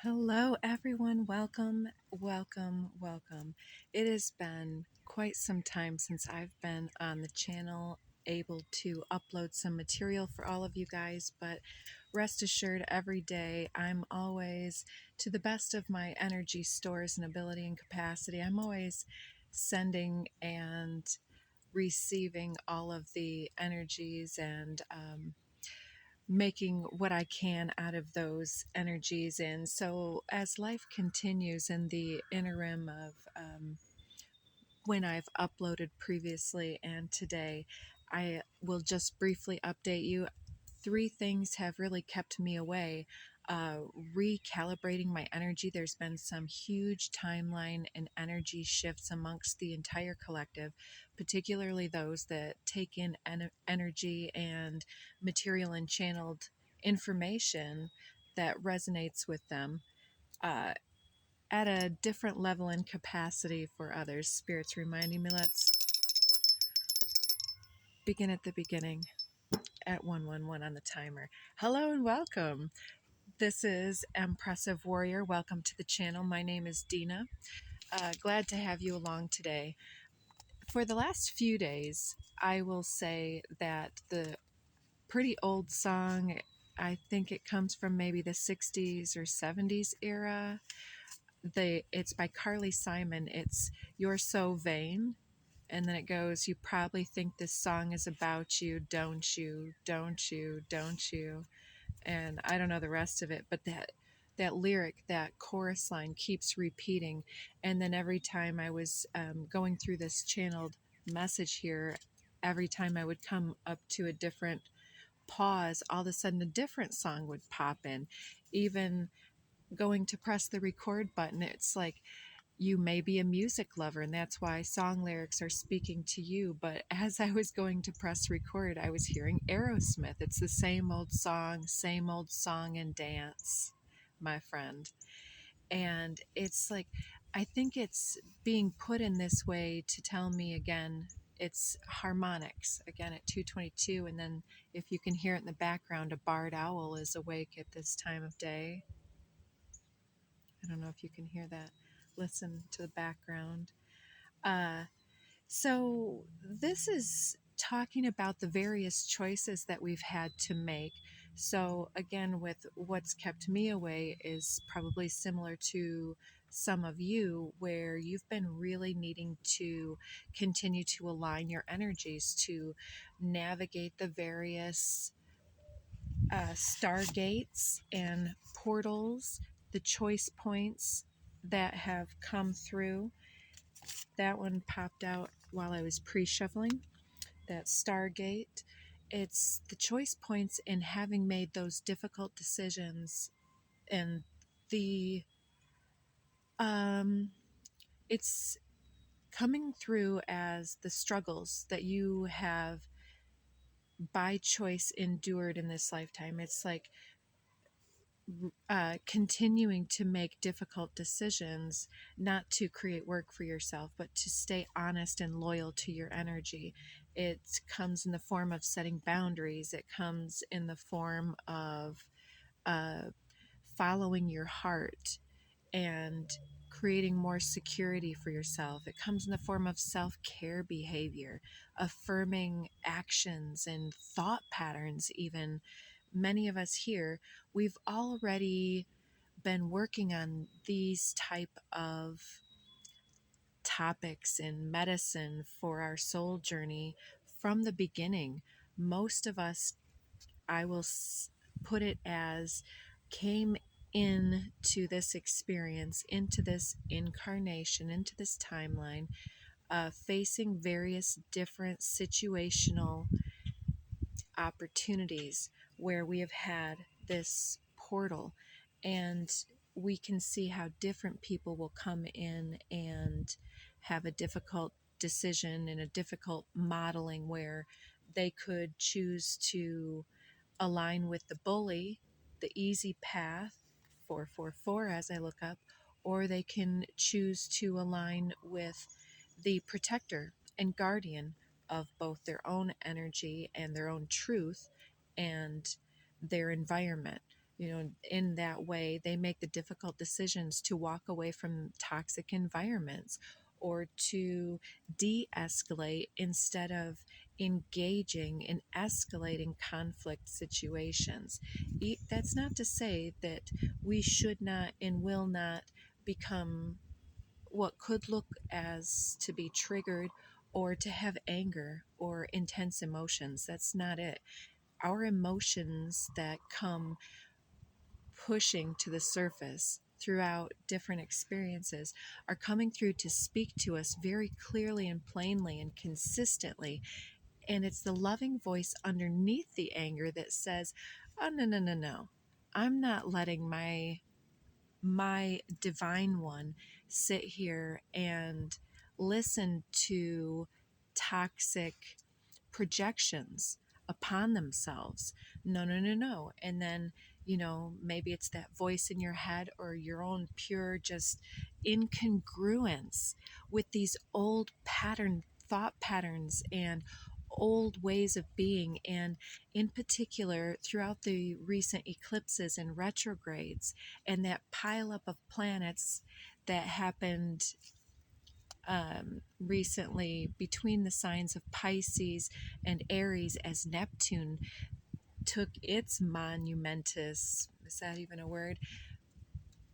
Hello, everyone. Welcome, welcome, welcome. It has been quite some time since I've been on the channel, able to upload some material for all of you guys, but rest assured, every day I'm always, to the best of my energy stores and ability and capacity, I'm always sending and receiving all of the energies and making what I can out of those energies. And so, as life continues in the interim of when I've uploaded previously and today, I will just briefly update you. Three things have really kept me away. Uh, Recalibrating my energy. There's been some huge timeline and energy shifts amongst the entire collective, particularly those that take in energy and material and channeled information that resonates with them. At a different level and capacity for others. Spirit's reminding me, let's begin at the beginning at 111 on the timer. Hello and welcome. This is Impressive Warrior. Welcome to the channel. My name is Dina. Glad to have you along today. For the last few days, I will say that the pretty old song, I think it comes from maybe the 60s or 70s era. It's by Carly Simon. It's You're So Vain. And then it goes, you probably think this song is about you, don't you? Don't you? Don't you? And I don't know the rest of it, but that lyric, that chorus line keeps repeating. And then every time I was going through this channeled message here, every time I would come up to a different pause, all of a sudden a different song would pop in. Even going to press the record button, it's like you may be a music lover and that's why song lyrics are speaking to you. But as I was going to press record, I was hearing Aerosmith. It's the same old song and dance, my friend. And it's like, I think it's being put in this way to tell me again, it's harmonics again at 2:22. And then if you can hear it in the background, a barred owl is awake at this time of day. I don't know if you can hear that. Listen to the background. Uh, so, this is talking about the various choices that we've had to make. So, again, with what's kept me away is probably similar to some of you, where you've been really needing to continue to align your energies to navigate the various stargates and portals, the choice points that have come through. That one popped out while I was pre-shuffling. That Stargate. It's the choice points in having made those difficult decisions, and the it's coming through as the struggles that you have by choice endured in this lifetime. It's like continuing to make difficult decisions, not to create work for yourself, but to stay honest and loyal to your energy. It comes in the form of setting boundaries, it comes in the form of uh, following your heart and creating more security for yourself. It comes in the form of self care behavior, affirming actions and thought patterns, even. Many of us here, we've already been working on these type of topics in medicine for our soul journey from the beginning. Most of us, I will put it as, came into this experience, into this incarnation, into this timeline, facing various different situational opportunities where we have had this portal, and we can see how different people will come in and have a difficult decision and a difficult modeling where they could choose to align with the bully, the easy path, 444 as I look up, or they can choose to align with the protector and guardian of both their own energy and their own truth and their environment. in that way, they make the difficult decisions to walk away from toxic environments or to de escalate instead of engaging in escalating conflict situations. That's not to say that we should not and will not become what could look as to be triggered or to have anger or intense emotions. That's not it. Our emotions that come pushing to the surface throughout different experiences are coming through to speak to us very clearly and plainly and consistently. And it's the loving voice underneath the anger that says, oh, no, no, no, no. I'm not letting my divine one sit here and listen to toxic projections upon themselves. No, no, no, no. And then, maybe it's that voice in your head or your own pure just incongruence with these old thought patterns and old ways of being. And in particular, throughout the recent eclipses and retrogrades and that pileup of planets that happened recently between the signs of Pisces and Aries as Neptune took its monumentous, is that even a word?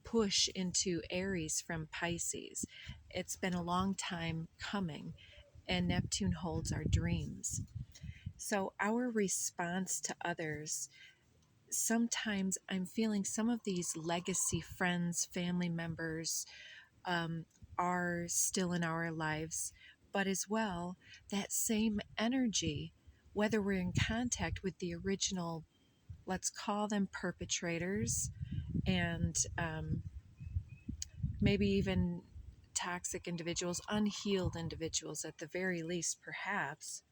Push into Aries from Pisces. It's been a long time coming, and Neptune holds our dreams. So, our response to others, sometimes I'm feeling some of these legacy friends, family members, um, are still in our lives, but as well, that same energy, whether we're in contact with the original, let's call them perpetrators, and maybe even toxic individuals, unhealed individuals at the very least, perhaps.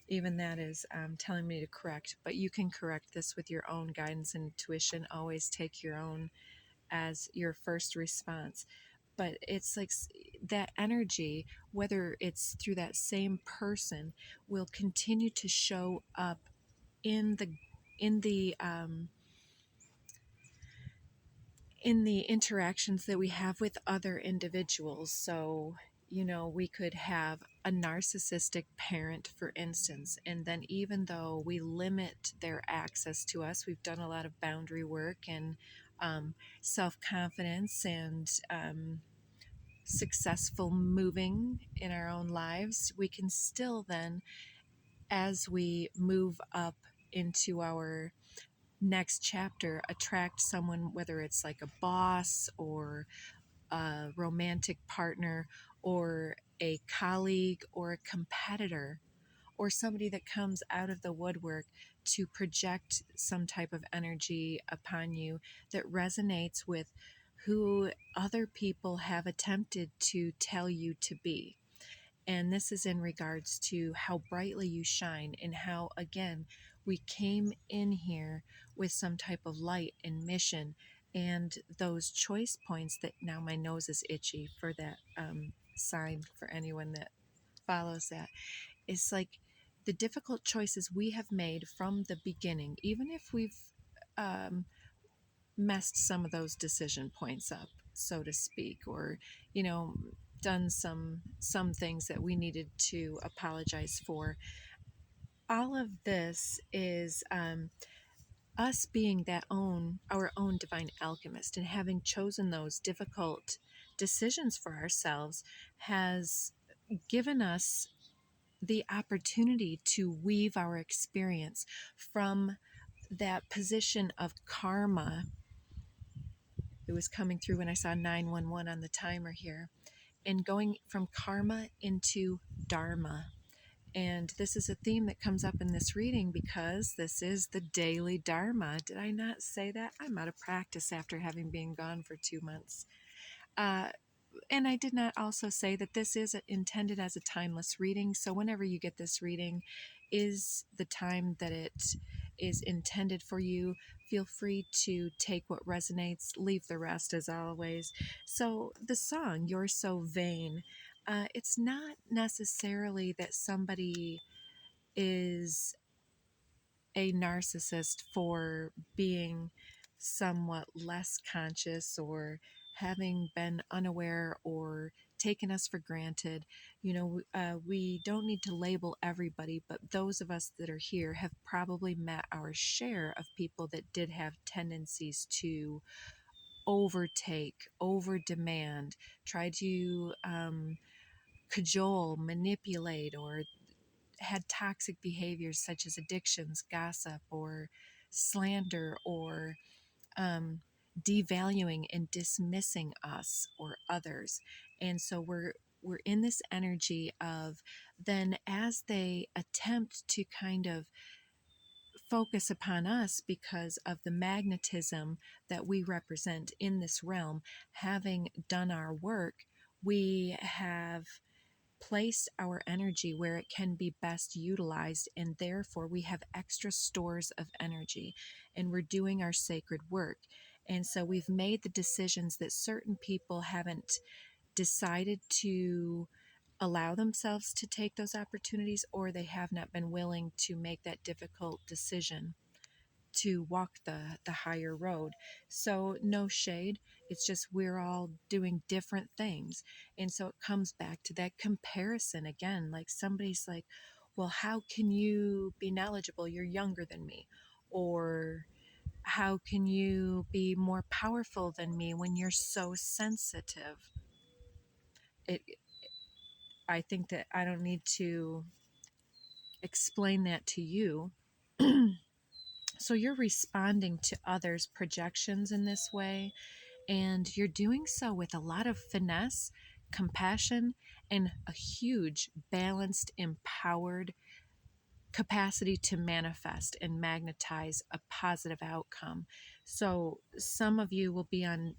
Even that is telling me to correct, but you can correct this with your own guidance and intuition. Always take your own as your first response. But it's like that energy, whether it's through that same person, will continue to show up in the in the um, in the interactions that we have with other individuals. So, we could have a narcissistic parent, for instance, and then even though we limit their access to us, we've done a lot of boundary work and self confidence and successful moving in our own lives, we can still then, as we move up into our next chapter, attract someone, whether it's like a boss or a romantic partner or a colleague or a competitor or somebody that comes out of the woodwork to project some type of energy upon you that resonates with who other people have attempted to tell you to be. And this is in regards to how brightly you shine and how, again, we came in here with some type of light and mission and those choice points that now my nose is itchy for that sign for anyone that follows that. It's like the difficult choices we have made from the beginning, even if we've um, messed some of those decision points up, so to speak, or you know done some things that we needed to apologize for. All of this is us being our own divine alchemist and having chosen those difficult decisions for ourselves has given us the opportunity to weave our experience from that position of karma. It was coming through when I saw 911 on the timer here, and going from karma into dharma. And this is a theme that comes up in this reading because this is the daily dharma. Did I not say that? I'm out of practice after having been gone for 2 months. Uh, and I did not also say that this is intended as a timeless reading. So whenever you get this reading is the time that it is intended for you. Feel free to take what resonates, leave the rest as always. So the song, You're So Vain, it's not necessarily that somebody is a narcissist for being somewhat less conscious or having been unaware or taken us for granted. We don't need to label everybody, but those of us that are here have probably met our share of people that did have tendencies to overtake, over demand, try to cajole, manipulate, or had toxic behaviors such as addictions, gossip, or slander, or devaluing and dismissing us or others. And so we're in this energy of, then as they attempt to kind of focus upon us because of the magnetism that we represent in this realm, having done our work, we have placed our energy where it can be best utilized, and therefore we have extra stores of energy and we're doing our sacred work. And so we've made the decisions that certain people haven't decided to allow themselves to take those opportunities, or they have not been willing to make that difficult decision to walk the higher road. So no shade, it's just we're all doing different things. And so it comes back to that comparison again. Like somebody's like, well, how can you be knowledgeable, you're younger than me? Or how can you be more powerful than me when you're so sensitive? it I think that I don't need to explain that to you. So you're responding to others' projections in this way, and you're doing so with a lot of finesse, compassion, and a huge, balanced, empowered capacity to manifest and magnetize a positive outcome. So some of you will be on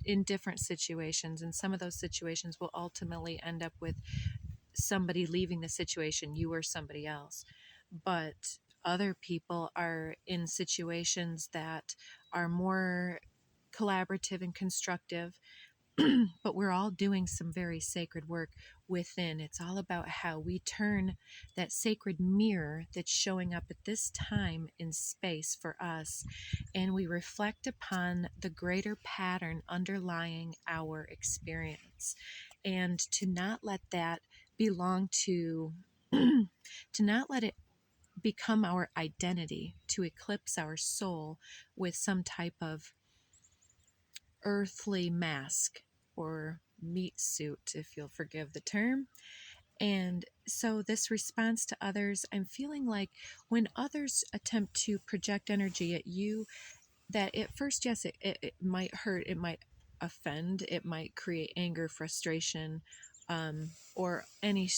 in different situations, and some of those situations will ultimately end up with somebody leaving the situation, you or somebody else. But other people are in situations that are more collaborative and constructive. But we're all doing some very sacred work within. It's all about how we turn that sacred mirror that's showing up at this time in space for us, and we reflect upon the greater pattern underlying our experience, and to not let that belong to to not let it become our identity, to eclipse our soul with some type of earthly mask or meat suit, if you'll forgive the term. And so, this response to others, I'm feeling like when others attempt to project energy at you, that at first, yes, it might hurt, it might offend, it might create anger, frustration, or any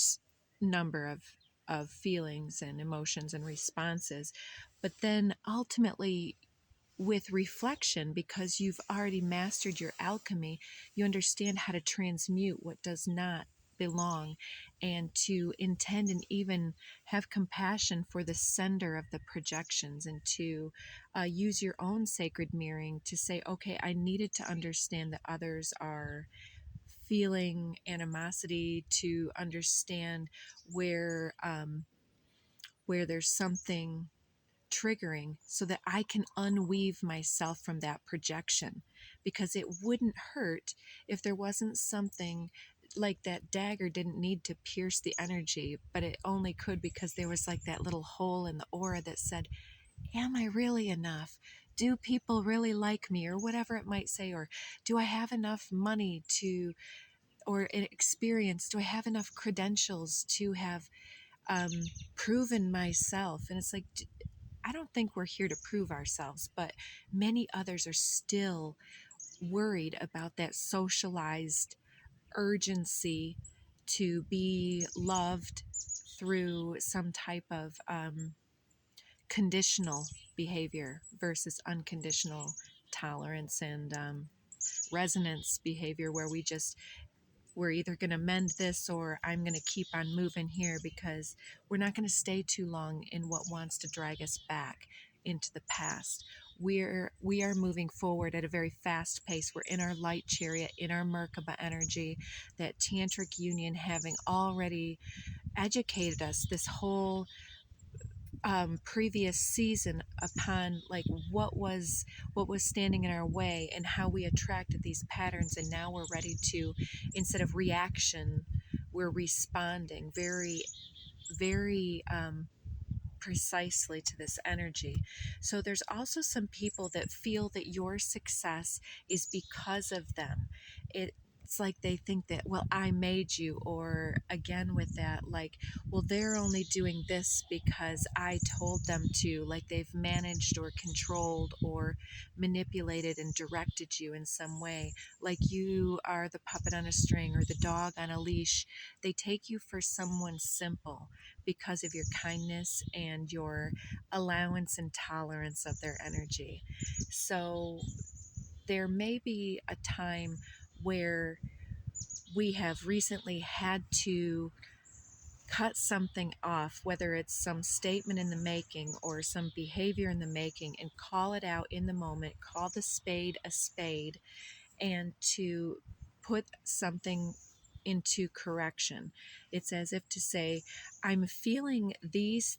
number of feelings and emotions and responses. But then ultimately, with reflection, because you've already mastered your alchemy, you understand how to transmute what does not belong, and to intend and even have compassion for the sender of the projections, and to use your own sacred mirroring to say, okay, I needed to understand that others are feeling animosity, to understand where there's something triggering, so that I can unweave myself from that projection. Because it wouldn't hurt if there wasn't something like that dagger didn't need to pierce the energy, but it only could because there was like that little hole in the aura that said, am I really enough? Do people really like me? Or whatever it might say. Or do I have enough money to, or an experience? Do I have enough credentials to have proven myself? And it's like, I don't think we're here to prove ourselves, but many others are still worried about that socialized urgency to be loved through some type of conditional behavior versus unconditional tolerance and resonance behavior, where we're either going to mend this or I'm going to keep on moving here, because we're not going to stay too long in what wants to drag us back into the past. We are moving forward at a very fast pace. We're in our light chariot, in our Merkaba energy, that tantric union having already educated us this whole previous season upon like what was standing in our way and how we attracted these patterns, and now we're ready to, instead of reaction, we're responding very precisely to this energy. So there's also some people that feel that your success is because of them. It's like they think that, well, I made you, or again with that, like, well, they're only doing this because I told them to, like they've managed or controlled or manipulated and directed you in some way, like you are the puppet on a string or the dog on a leash. They take you for someone simple because of your kindness and your allowance and tolerance of their energy. So there may be a time where we have recently had to cut something off, whether it's some statement in the making or some behavior in the making, and call it out in the moment, call the spade a spade, and to put something into correction. It's as if to say, I'm feeling these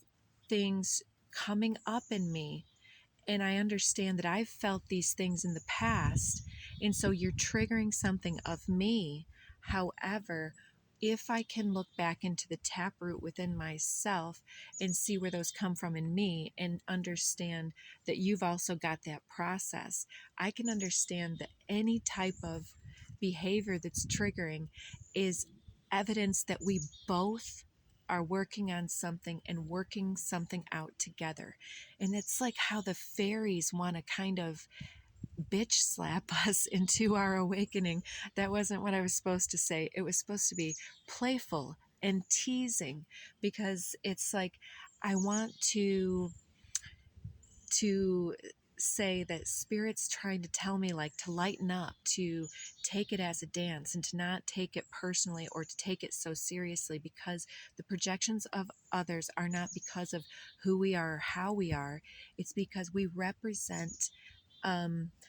things coming up in me, and I understand that I've felt these things in the past, and so you're triggering something of me. However, if I can look back into the taproot within myself and see where those come from in me, and understand that you've also got that process, I can understand that any type of behavior that's triggering is evidence that we both are working on something and working something out together. And it's like how the fairies want to kind of bitch slap us into our awakening. That wasn't what I was supposed to say. It was supposed to be playful and teasing, because it's like I want to say that spirit's trying to tell me, like, to lighten up, to take it as a dance, and to not take it personally or to take it so seriously, because the projections of others are not because of who we are or how we are. It's because we represent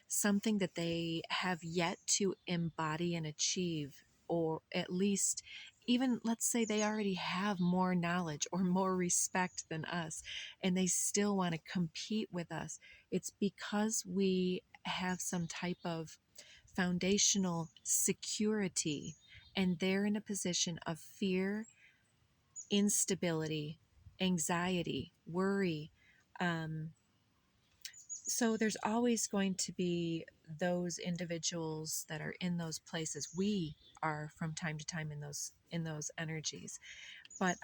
something that they have yet to embody and achieve, or at least, even let's say they already have more knowledge or more respect than us, and they still want to compete with us. It's because we have some type of foundational security, and they're in a position of fear, instability, anxiety, worry. Um, so there's always going to be those individuals that are in those places. We are from time to time in those energies. But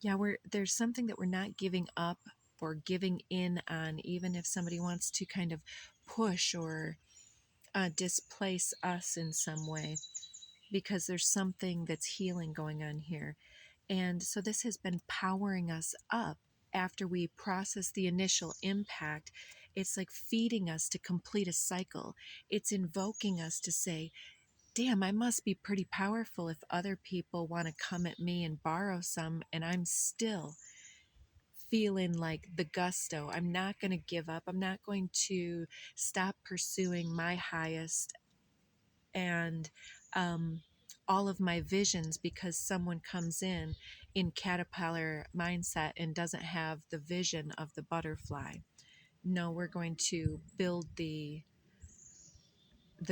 yeah, there's something that we're not giving up or giving in on, even if somebody wants to kind of push or displace us in some way, because there's something that's healing going on here. And so this has been powering us up after we process the initial impact. It's like feeding us to complete a cycle. It's invoking us to say, damn, I must be pretty powerful if other people want to come at me and borrow some, and I'm still feeling like the gusto. I'm not going to give up. I'm not going to stop pursuing my highest and all of my visions because someone comes in caterpillar mindset and doesn't have the vision of the butterfly. No, we're going to build the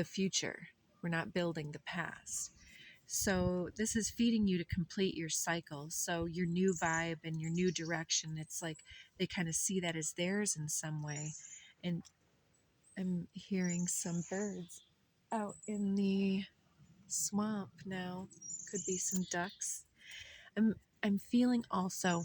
future. We're not building the past. So this is feeding you to complete your cycle. So your new vibe and your new direction, it's like they kind of see that as theirs in some way. And I'm hearing some birds out in the swamp now. Could be some ducks. I'm feeling also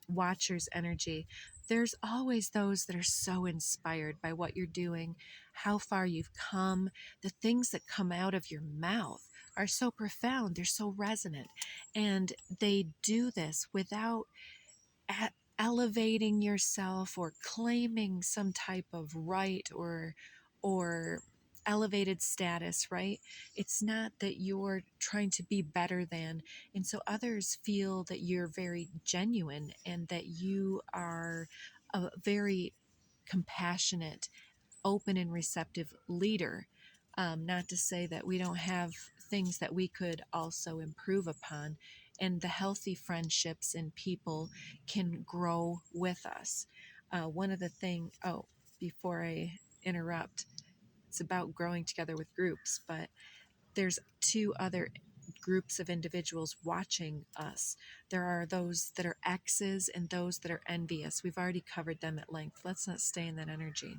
watcher's energy. There's always those that are so inspired by what you're doing, how far you've come. The things that come out of your mouth are so profound, they're so resonant, and they do this without elevating yourself or claiming some type of right or elevated status, right? It's not that you're trying to be better than, and so others feel that you're very genuine and that you are a very compassionate, open and receptive leader. Not to say that we don't have things that we could also improve upon. and the healthy friendships and people can grow with us. One of the things, before I interrupt, it's about growing together with groups, but there's two other groups of individuals watching us. There are those that are X's and those that are envious. We've already covered them at length. Let's not stay in that energy.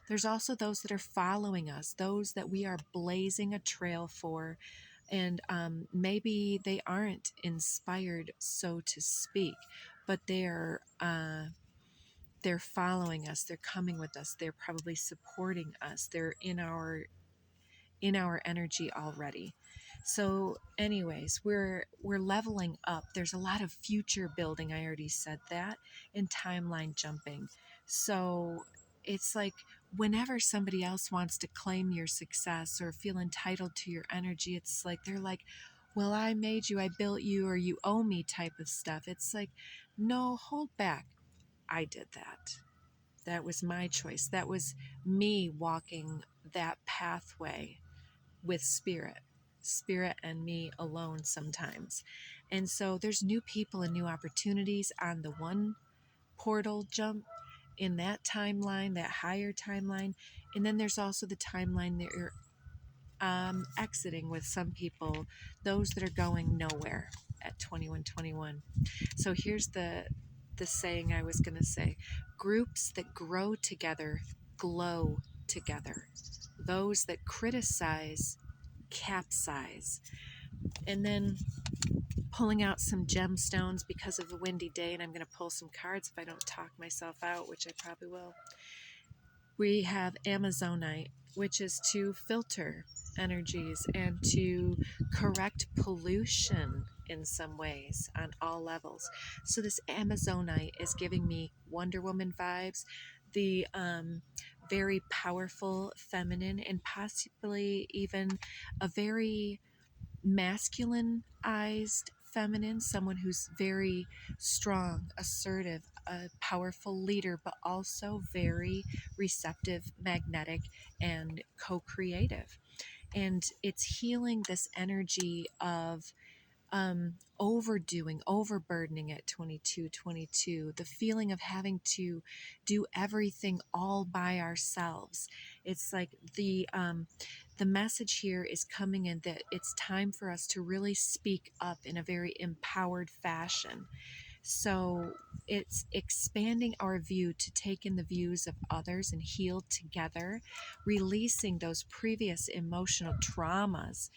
There's also those that are following us, those that we are blazing a trail for, and maybe they aren't inspired, so to speak, but they're following us. They're coming with us. They're probably supporting us. They're in our energy already. So anyways, we're leveling up. There's a lot of future building, I already said that, and timeline jumping. So it's like whenever somebody else wants to claim your success or feel entitled to your energy, it's like they're like, well, I made you, I built you, or you owe me type of stuff. It's like, no, hold back. I did that. That was my choice. That was me walking that pathway with spirit and me alone sometimes. And so there's new people and new opportunities on the one portal jump in that timeline, that higher timeline. And then there's also the timeline that you're exiting with some people, those that are going nowhere at 2121. So here's the saying I was going to say: groups that grow together glow together. Those that criticize capsize. And then pulling out some gemstones because of the windy day, and I'm going to pull some cards if I don't talk myself out, which I probably will. We have Amazonite, which is to filter energies and to correct pollution in some ways on all levels. So this Amazonite is giving me Wonder Woman vibes, the very powerful feminine, and possibly even a very masculinized feminine, someone who's very strong, assertive, a powerful leader, but also very receptive, magnetic, and co-creative. And it's healing this energy of overdoing, overburdening at 2222, the feeling of having to do everything all by ourselves. It's like the message here is coming in that it's time for us to really speak up in a very empowered fashion. So it's expanding our view to take in the views of others and heal together, releasing those previous emotional traumas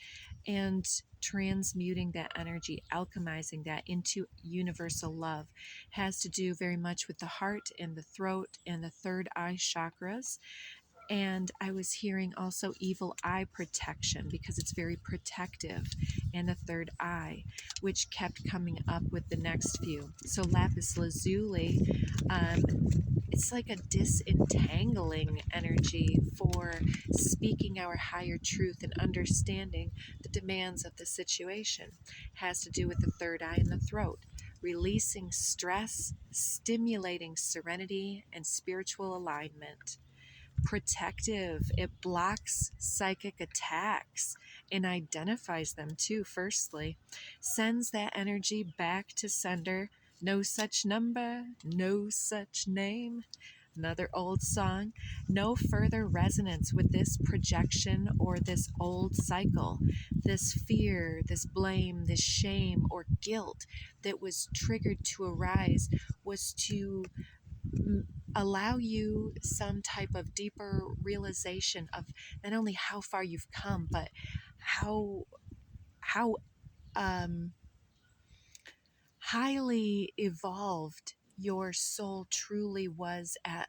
and transmuting that energy, alchemizing that into universal love. Has to do very much with the heart and the throat and the third eye chakras. And I was hearing also evil eye protection because it's very protective, and the third eye, which kept coming up with the next few. So lapis lazuli, it's like a disentangling energy for speaking our higher truth and understanding the demands of the situation. Has to do with the third eye and the throat, releasing stress, stimulating serenity and spiritual alignment. Protective, it blocks psychic attacks and identifies them too. Firstly, sends that energy back to sender. No such number, no such name. Another old song. No further resonance with this projection or this old cycle, this fear, this blame, this shame or guilt that was triggered to arise was to allow you some type of deeper realization of not only how far you've come, but how highly evolved your soul truly was at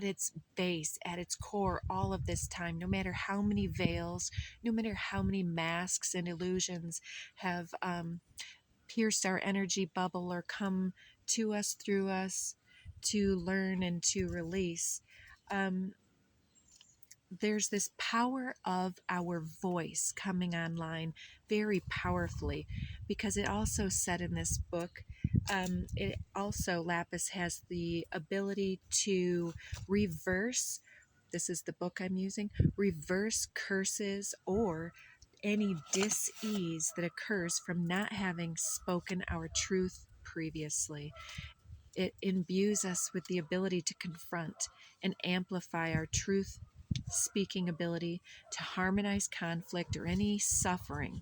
its base, at its core, all of this time. No matter how many veils, no matter how many masks and illusions have pierced our energy bubble or come to us through us to learn and to release. There's this power of our voice coming online very powerfully, because it also said in this book, it also, Lapis has the ability to reverse, this is the book I'm using, reverse curses or any dis-ease that occurs from not having spoken our truth previously. It imbues us with the ability to confront and amplify our truth speaking ability, to harmonize conflict or any suffering.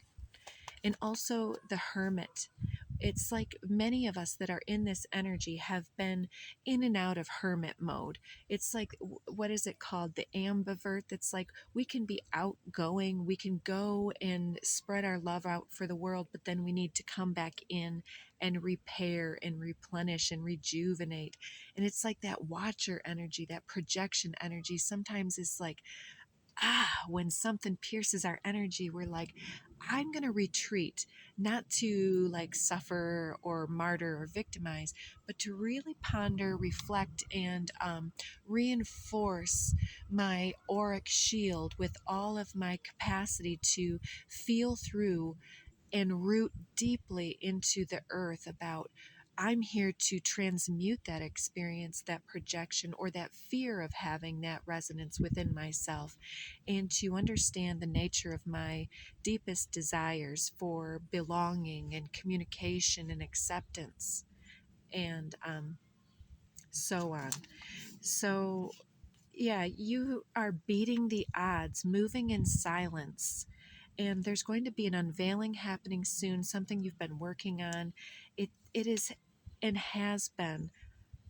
And also the hermit. It's like many of us that are in this energy have been in and out of hermit mode. It's like, what is it called? The ambivert. That's like we can be outgoing, we can go and spread our love out for the world, but then we need to come back in and repair and replenish and rejuvenate. And it's like that watcher energy, that projection energy sometimes is like, when something pierces our energy, we're like, I'm going to retreat, not to like suffer or martyr or victimize, but to really ponder, reflect, and reinforce my auric shield with all of my capacity to feel through and root deeply into the earth about I'm here to transmute that experience, that projection, or that fear of having that resonance within myself, and to understand the nature of my deepest desires for belonging and communication and acceptance, and so on. So, yeah, you are beating the odds, moving in silence. And there's going to be an unveiling happening soon, something you've been working on. It is and has been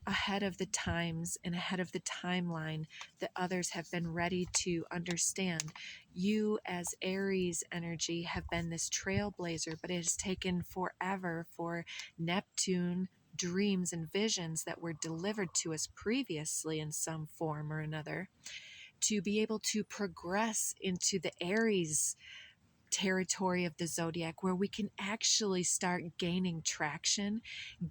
ahead of the times and ahead of the timeline that others have been ready to understand. You, as Aries energy, have been this trailblazer, but it has taken forever for Neptune dreams and visions that were delivered to us previously in some form or another to be able to progress into the Aries territory of the zodiac, where we can actually start gaining traction,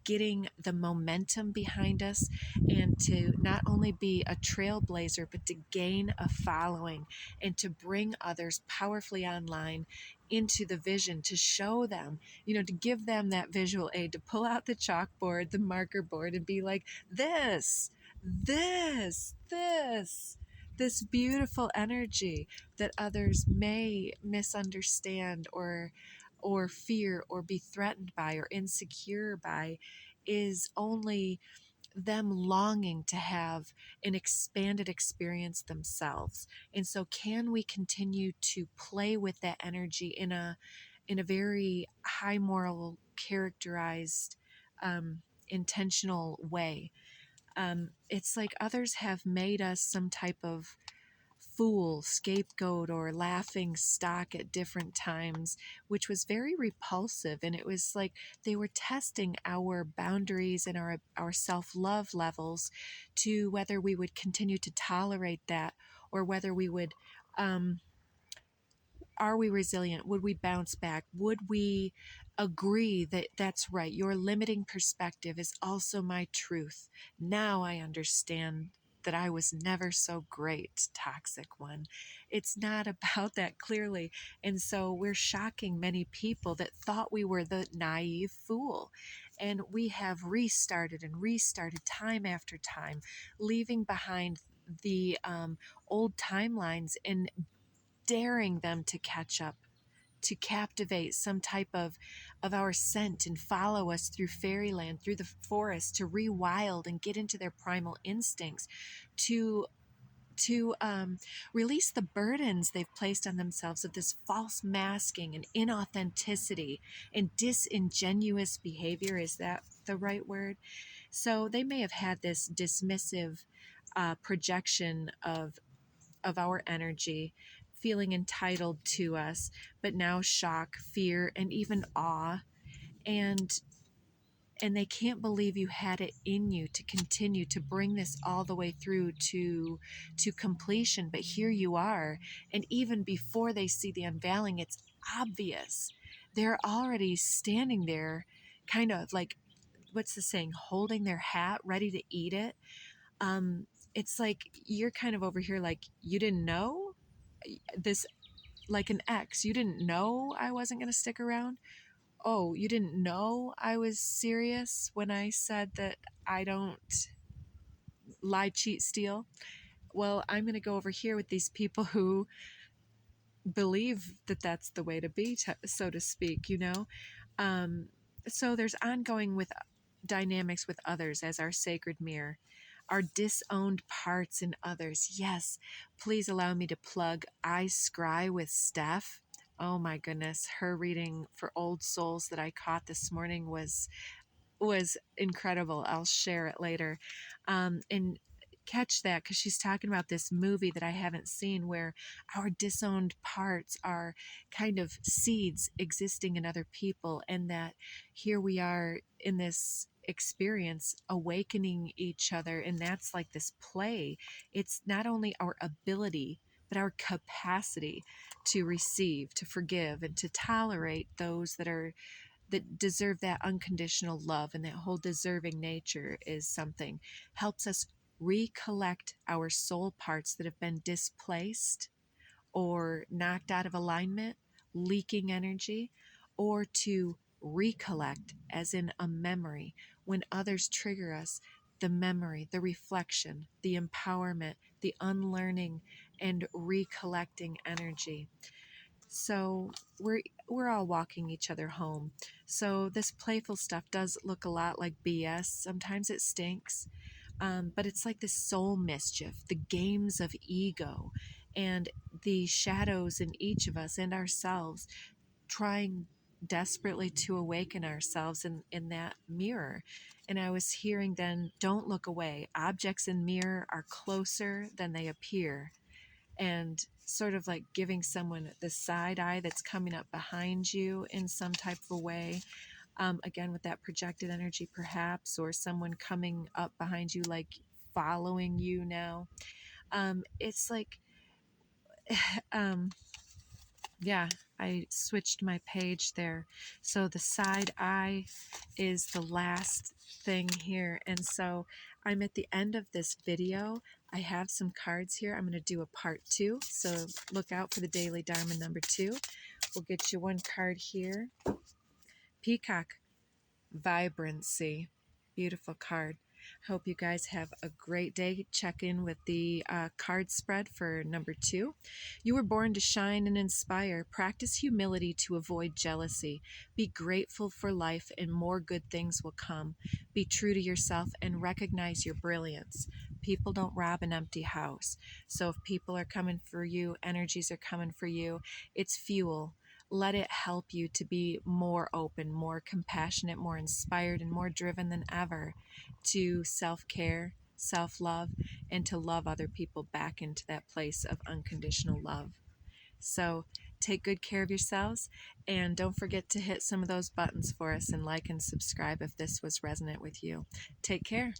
getting the momentum behind us, and to not only be a trailblazer, but to gain a following and to bring others powerfully online into the vision, to show them, to give them that visual aid, to pull out the chalkboard, the marker board, and be like, this beautiful energy that others may misunderstand or fear or be threatened by or insecure by is only them longing to have an expanded experience themselves. And so can we continue to play with that energy in a very high moral characterized intentional way? It's like others have made us some type of fool, scapegoat, or laughing stock at different times, which was very repulsive. And it was like they were testing our boundaries and our self-love levels to whether we would continue to tolerate that or whether we would are we resilient? Would we bounce back? Would we agree that that's right? Your limiting perspective is also my truth. Now I understand that I was never so great, toxic one. It's not about that clearly. And so we're shocking many people that thought we were the naive fool. And we have restarted and restarted time after time, leaving behind the old timelines and daring them to catch up, to captivate some type of our scent and follow us through fairyland, through the forest, to rewild and get into their primal instincts, to release the burdens they've placed on themselves of this false masking and inauthenticity and disingenuous behavior. Is that the right word? So they may have had this dismissive projection of our energy, feeling entitled to us, but now shock, fear, and even awe. And they can't believe you had it in you to continue to bring this all the way through to completion. But here you are. And even before they see the unveiling, it's obvious. They're already standing there, kind of like, what's the saying, holding their hat, ready to eat it. It's like you're kind of over here like, you didn't know this, like an ex, you didn't know I wasn't going to stick around. Oh, you didn't know I was serious when I said that I don't lie, cheat, steal. Well, I'm going to go over here with these people who believe that that's the way to be, so to speak, you know? Um, so there's ongoing with dynamics with others as our sacred mirror, our disowned parts in others. Yes, please allow me to plug I Scry with Steph. Oh my goodness, her reading for Old Souls that I caught this morning was incredible. I'll share it later. And catch that because she's talking about this movie that I haven't seen where our disowned parts are kind of seeds existing in other people, and that here we are in this experience awakening each other. And that's like this play. It's not only our ability, but our capacity to receive, to forgive, and to tolerate those that deserve that unconditional love, and that whole deserving nature is something helps us recollect our soul parts that have been displaced or knocked out of alignment, leaking energy, or to recollect as in a memory when others trigger us, the memory, the reflection, the empowerment, the unlearning and recollecting energy. So we're all walking each other home. So this playful stuff does look a lot like BS. Sometimes it stinks, but it's like this soul mischief, the games of ego, and the shadows in each of us and ourselves trying desperately to awaken ourselves in that mirror. And I was hearing then, don't look away. Objects in mirror are closer than they appear, and sort of like giving someone the side eye that's coming up behind you in some type of a way. Again, with that projected energy, perhaps, or someone coming up behind you, like following you now. It's like, um, yeah, I switched my page there. So the side eye is the last thing here. And so I'm at the end of this video. I have some cards here. I'm going to do a part 2. So look out for the Daily Dharma number 2. We'll get you one card here. Peacock, Vibrancy. Beautiful card. Hope you guys have a great day. Check in with the card spread for number 2. You were born to shine and inspire. Practice humility to avoid jealousy. Be grateful for life and more good things will come. Be true to yourself and recognize your brilliance. People don't rob an empty house. So if people are coming for you, energies are coming for you, it's fuel. Let it help you to be more open, more compassionate, more inspired, and more driven than ever to self-care, self-love, and to love other people back into that place of unconditional love. So take good care of yourselves, and don't forget to hit some of those buttons for us and like and subscribe if this was resonant with you. Take care.